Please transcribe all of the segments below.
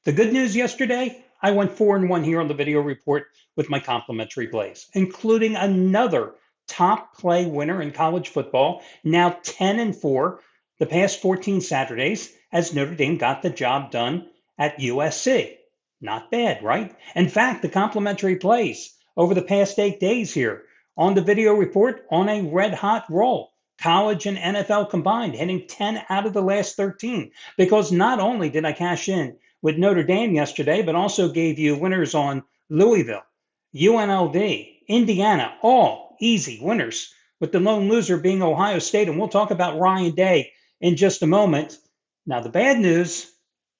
The good news yesterday, I went 4-1 here on the video report with my complimentary plays, including another top play winner in college football, now 10-4 the past 14 Saturdays as Notre Dame got the job done at USC. Not bad, right? In fact, the complimentary plays over the past 8 days here on the video report on a red hot roll. College and NFL combined, hitting 10 out of the last 13. Because not only did I cash in with Notre Dame yesterday, but also gave you winners on Louisville, UNLV, Indiana, all easy winners, with the lone loser being Ohio State. And we'll talk about Ryan Day in just a moment. Now, the bad news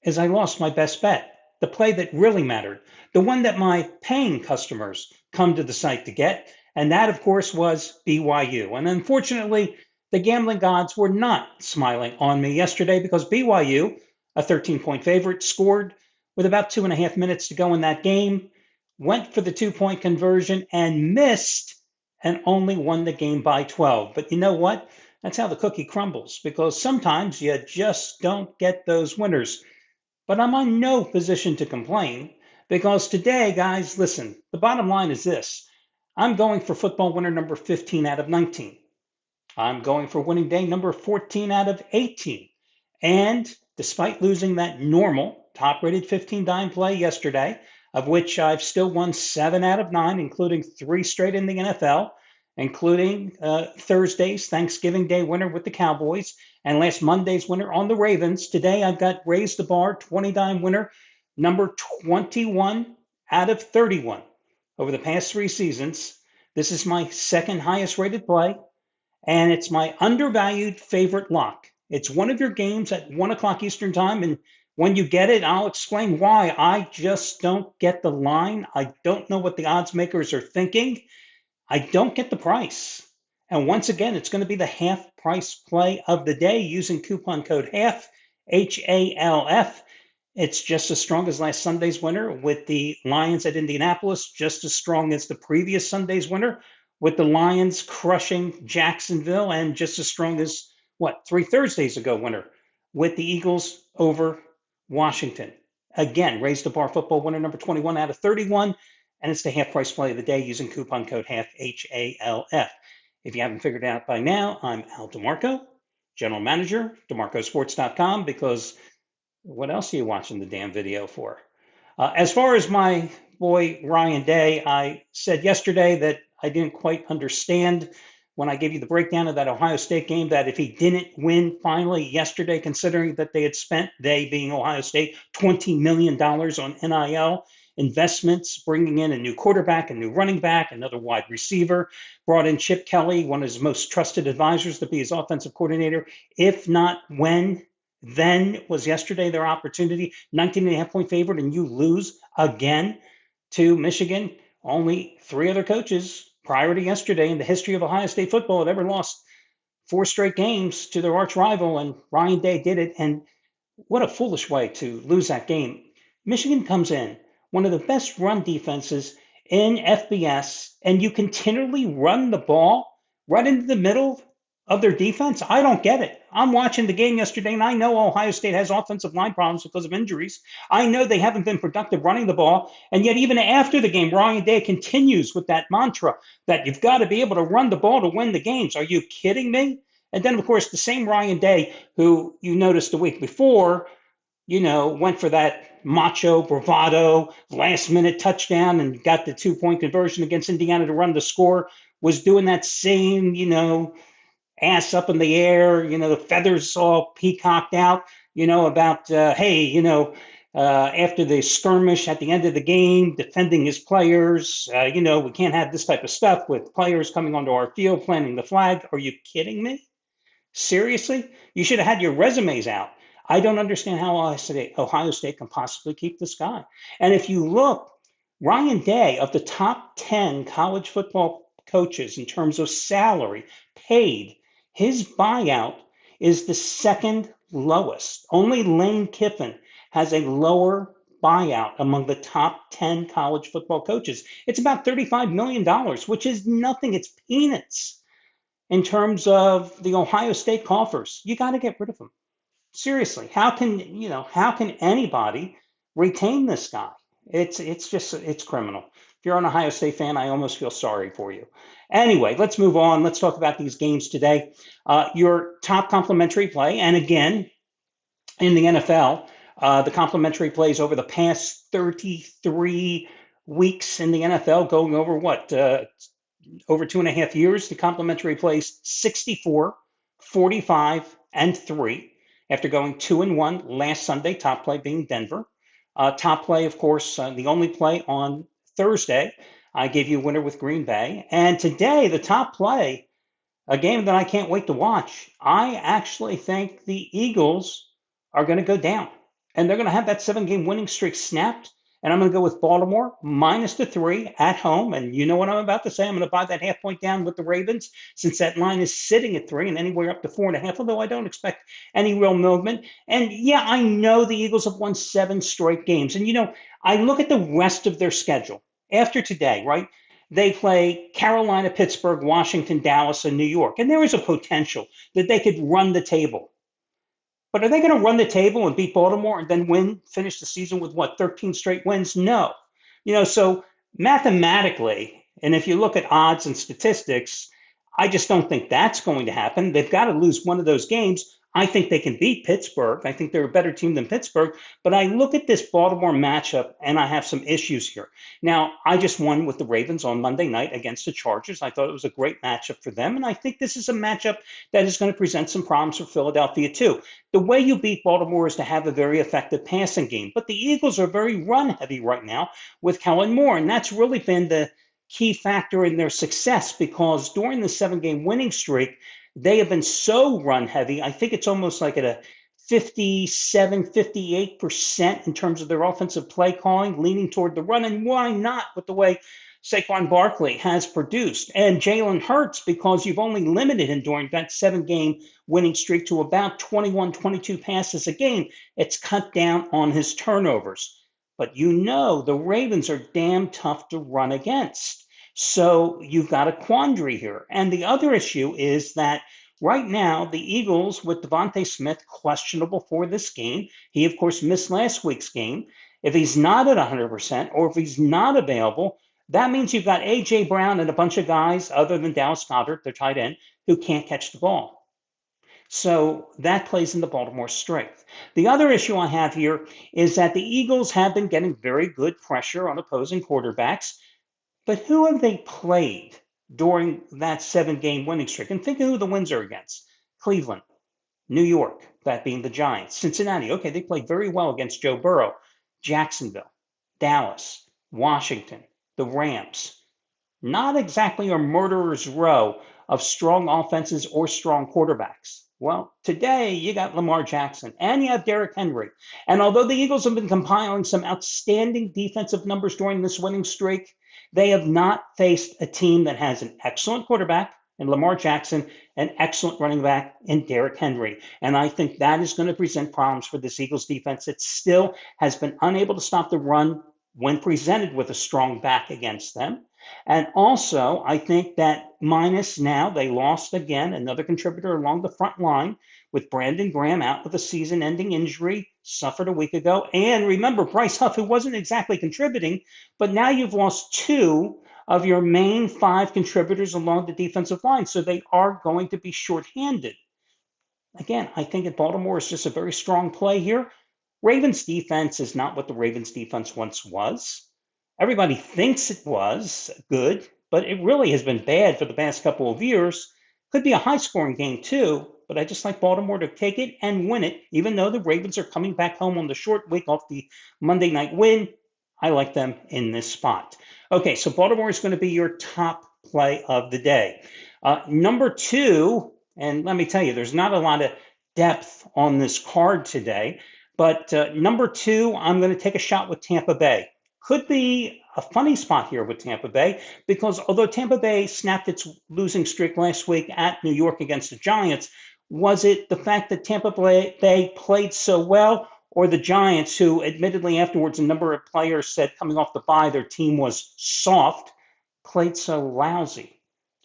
is I lost my best bet, the play that really mattered, the one that my paying customers come to the site to get. And that, of course, was BYU. And unfortunately, the gambling gods were not smiling on me yesterday because BYU, a 13-point favorite, scored with about 2.5 minutes to go in that game, went for the 2-point conversion and missed and only won the game by 12. But you know what? That's how the cookie crumbles because sometimes you just don't get those winners. But I'm in no position to complain because today, guys, listen, the bottom line is this. I'm going for football winner number 15 out of 19. I'm going for winning day number 14 out of 18. And despite losing that normal top rated 15 dime play yesterday, of which I've still won 7 out of 9, including 3 straight in the NFL, including Thursday's Thanksgiving Day winner with the Cowboys and last Monday's winner on the Ravens. Today I've got raised the bar 20 dime winner number 21 out of 31 over the past 3 seasons. This is my second highest rated play. And it's my undervalued favorite lock. It's one of your games at 1 o'clock Eastern time. And when you get it, I'll explain why. I just don't get the line. I don't know what the odds makers are thinking. I don't get the price. And once again, it's going to be the half price play of the day using coupon code HALF, HALF. It's just as strong as last Sunday's winner with the Lions at Indianapolis, just as strong as the previous Sunday's winner with the Lions crushing Jacksonville, and just as strong as, 3 Thursdays ago winner with the Eagles over Washington. Again, raised the bar football winner number 21 out of 31, and it's the half price play of the day using coupon code HALF, HALF. If you haven't figured it out by now, I'm Al DeMarco, general manager, DeMarcosports.com, because what else are you watching the damn video for? As far as my boy Ryan Day, I said yesterday that I didn't quite understand when I gave you the breakdown of that Ohio State game that if he didn't win finally yesterday, considering that they had spent, they being Ohio State, $20 million on NIL investments, bringing in a new quarterback, a new running back, another wide receiver, brought in Chip Kelly, one of his most trusted advisors to be his offensive coordinator. If not when, then was yesterday their opportunity. 19.5-point favorite, and you lose again to Michigan. Only 3 other coaches prior to yesterday in the history of Ohio State football had ever lost 4 straight games to their arch rival, and Ryan Day did it. And what a foolish way to lose that game. Michigan comes in, one of the best run defenses in FBS, and you continually run the ball right into the middle of their defense. I don't get it. I'm watching the game yesterday, and I know Ohio State has offensive line problems because of injuries. I know they haven't been productive running the ball, and yet even after the game, Ryan Day continues with that mantra that you've got to be able to run the ball to win the games. Are you kidding me? And then, of course, the same Ryan Day who you noticed the week before, went for that macho bravado last minute touchdown and got the 2-point conversion against Indiana to run the score, was doing that same, ass up in the air, the feathers all peacocked out, about, hey, after the skirmish at the end of the game, defending his players, we can't have this type of stuff with players coming onto our field, planting the flag. Are you kidding me? Seriously? You should have had your resumes out. I don't understand how Ohio State can possibly keep this guy. And if you look, Ryan Day, of the top 10 college football coaches in terms of salary paid, his buyout is the second lowest. Only Lane Kiffin has a lower buyout among the top 10 college football coaches. It's about $35 million, which is nothing. It's peanuts in terms of the Ohio State coffers. You got to get rid of him. Seriously, how can anybody retain this guy. It's criminal. If you're an Ohio State fan, I almost feel sorry for you. Anyway, let's move on. Let's talk about these games today. Your top complimentary play, and again, in the NFL, the complimentary plays over the past 33 weeks in the NFL, going over over 2.5 years, the complimentary plays 64, 45, and 3 after going 2-1 last Sunday, top play being Denver. Top play, of course, the only play on Thursday. I gave you a winner with Green Bay. And today, the top play, a game that I can't wait to watch. I actually think the Eagles are going to go down, and they're going to have that 7-game winning streak snapped. And I'm going to go with Baltimore minus the 3 at home. And you know what I'm about to say. I'm going to buy that half point down with the Ravens, since that line is sitting at 3 and anywhere up to 4.5, although I don't expect any real movement. And yeah, I know the Eagles have won 7 straight games. And I look at the rest of their schedule after today, right? They play Carolina, Pittsburgh, Washington, Dallas, and New York. And there is a potential that they could run the table. But are they going to run the table and beat Baltimore and then finish the season with 13 straight wins? No. So mathematically, and if you look at odds and statistics, I just don't think that's going to happen. They've got to lose one of those games. I think they can beat Pittsburgh. I think they're a better team than Pittsburgh. But I look at this Baltimore matchup and I have some issues here. Now, I just won with the Ravens on Monday night against the Chargers. I thought it was a great matchup for them. And I think this is a matchup that is going to present some problems for Philadelphia, too. The way you beat Baltimore is to have a very effective passing game. But the Eagles are very run heavy right now with Kellen Moore. And that's really been the key factor in their success, because during the 7-game winning streak, they have been so run heavy. I think it's almost like at a 57, 58% in terms of their offensive play calling, leaning toward the run. And why not with the way Saquon Barkley has produced? And Jalen Hurts, because you've only limited him during that 7-game winning streak to about 21, 22 passes a game. It's cut down on his turnovers. But the Ravens are damn tough to run against. So you've got a quandary here. And the other issue is that right now, the Eagles, with Devontae Smith questionable for this game, he, of course, missed last week's game. If he's not at 100%, or if he's not available, that means you've got A.J. Brown and a bunch of guys, other than Dallas Goedert, their tight end, who can't catch the ball. So that plays into Baltimore's strength. The other issue I have here is that the Eagles have been getting very good pressure on opposing quarterbacks. But who have they played during that 7-game winning streak? And think of who the wins are against. Cleveland, New York, that being the Giants, Cincinnati. Okay, they played very well against Joe Burrow. Jacksonville, Dallas, Washington, the Rams. Not exactly a murderer's row of strong offenses or strong quarterbacks. Well, today you got Lamar Jackson and you have Derrick Henry. And although the Eagles have been compiling some outstanding defensive numbers during this winning streak, they have not faced a team that has an excellent quarterback in Lamar Jackson, an excellent running back in Derrick Henry. And I think that is going to present problems for this Eagles defense. It still has been unable to stop the run when presented with a strong back against them. And also, I think that minus now, they lost again, another contributor along the front line with Brandon Graham out with a season-ending injury, suffered a week ago. And remember, Bryce Huff, who wasn't exactly contributing, but now you've lost 2 of your main 5 contributors along the defensive line. So they are going to be shorthanded. Again, I think that Baltimore is just a very strong play here. Ravens defense is not what the Ravens defense once was. Everybody thinks it was good, but it really has been bad for the past couple of years. Could be a high-scoring game too, but I just like Baltimore to take it and win it, even though the Ravens are coming back home on the short week off the Monday night win. I like them in this spot. Okay, so Baltimore is going to be your top play of the day. Number 2, and let me tell you, there's not a lot of depth on this card today, but number 2, I'm going to take a shot with Tampa Bay. Could be a funny spot here with Tampa Bay, because although Tampa Bay snapped its losing streak last week at New York against the Giants, was it the fact that Tampa Bay played so well, or the Giants, who admittedly afterwards a number of players said coming off the bye their team was soft, played so lousy?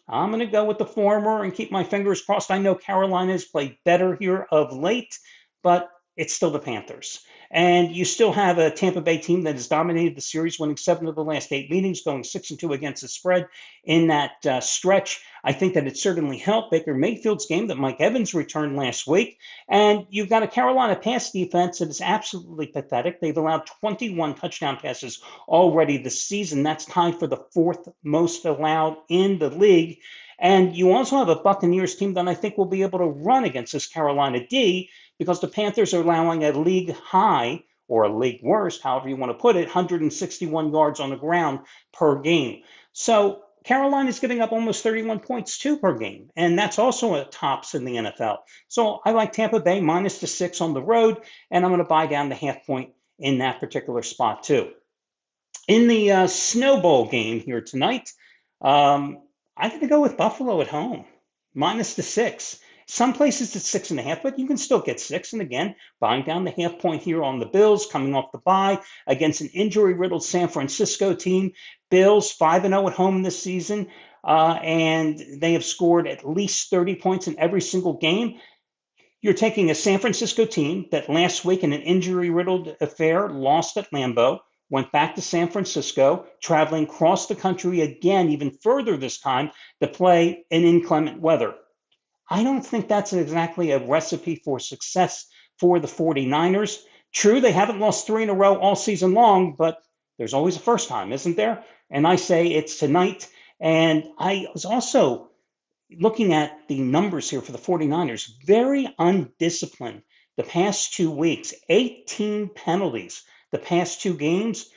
I'm going to go with the former and keep my fingers crossed. I know Carolina's played better here of late, but it's still the Panthers. And you still have a Tampa Bay team that has dominated the series, winning 7 of the last 8 meetings, going 6-2 against the spread in that stretch. I think that it certainly helped Baker Mayfield's game that Mike Evans returned last week. And you've got a Carolina pass defense that is absolutely pathetic. They've allowed 21 touchdown passes already this season. That's tied for the fourth most allowed in the league. And you also have a Buccaneers team that I think will be able to run against this Carolina D, because the Panthers are allowing a league high, or a league worst, however you want to put it, 161 yards on the ground per game. So Carolina's giving up almost 31 points too per game, and that's also a tops in the NFL. So I like Tampa Bay minus the 6 on the road, and I'm going to buy down the half point in that particular spot too. In the Snow Bowl game here tonight, I'm going to go with Buffalo at home, minus the 6. Some places it's 6.5, but you can still get 6. And again, buying down the half point here on the Bills, coming off the bye against an injury-riddled San Francisco team. Bills 5-0 at home this season, and they have scored at least 30 points in every single game. You're taking a San Francisco team that last week in an injury-riddled affair lost at Lambeau, went back to San Francisco, traveling across the country again, even further this time, to play in inclement weather. I don't think that's exactly a recipe for success for the 49ers. True, they haven't lost 3 in a row all season long, but there's always a first time, isn't there? And I say it's tonight. And I was also looking at the numbers here for the 49ers, very undisciplined the past 2 weeks, 18 penalties the past 2 games.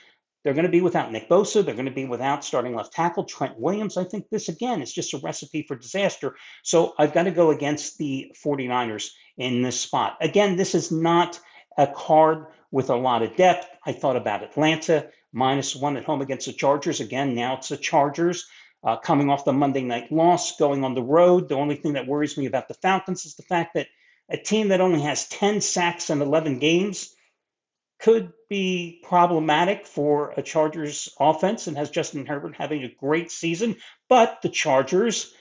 They're going to be without Nick Bosa. They're going to be without starting left tackle Trent Williams. I think this, again, is just a recipe for disaster. So I've got to go against the 49ers in this spot. Again, this is not a card with a lot of depth. I thought about Atlanta, -1 at home against the Chargers. Again, now it's the Chargers. Coming off the Monday night loss, going on the road. The only thing that worries me about the Falcons is the fact that a team that only has 10 sacks in 11 games could be problematic for a Chargers offense, and has Justin Herbert having a great season. But the Chargers,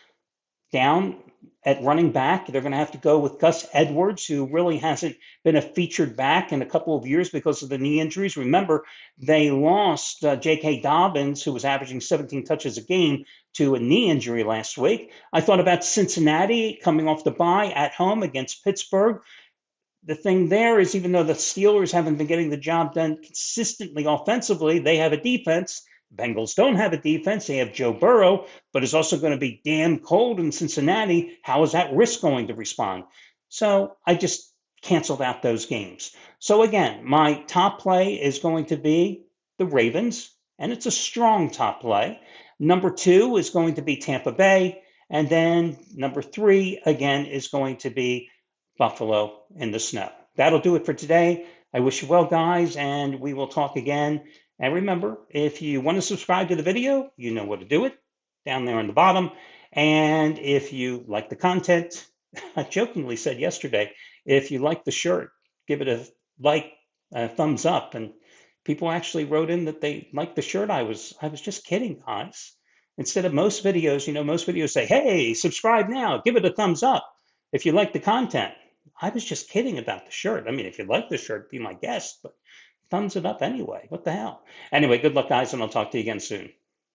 down at running back, they're going to have to go with Gus Edwards, who really hasn't been a featured back in a couple of years because of the knee injuries. Remember, they lost J.K. Dobbins, who was averaging 17 touches a game, to a knee injury last week. I thought about Cincinnati coming off the bye at home against Pittsburgh. The thing there is, even though the Steelers haven't been getting the job done consistently offensively, they have a defense. Bengals don't have a defense. They have Joe Burrow, but it's also going to be damn cold in Cincinnati. How is that risk going to respond? So I just canceled out those games. So again, my top play is going to be the Ravens, and it's a strong top play. Number 2 is going to be Tampa Bay. And then number 3, again, is going to be Buffalo in the snow. That'll do it for today. I wish you well, guys, and we will talk again. And remember, if you want to subscribe to the video, you know what to do it down there on the bottom. And if you like the content, I jokingly said yesterday, if you like the shirt, give it a like, a thumbs up. And people actually wrote in that they liked the shirt. I was just kidding, guys. Instead of most videos, most videos say, hey, subscribe now, give it a thumbs up if you like the content. I was just kidding about the shirt. I mean, if you like the shirt, be my guest, but thumbs it up anyway. What the hell? Anyway, good luck, guys, and I'll talk to you again soon.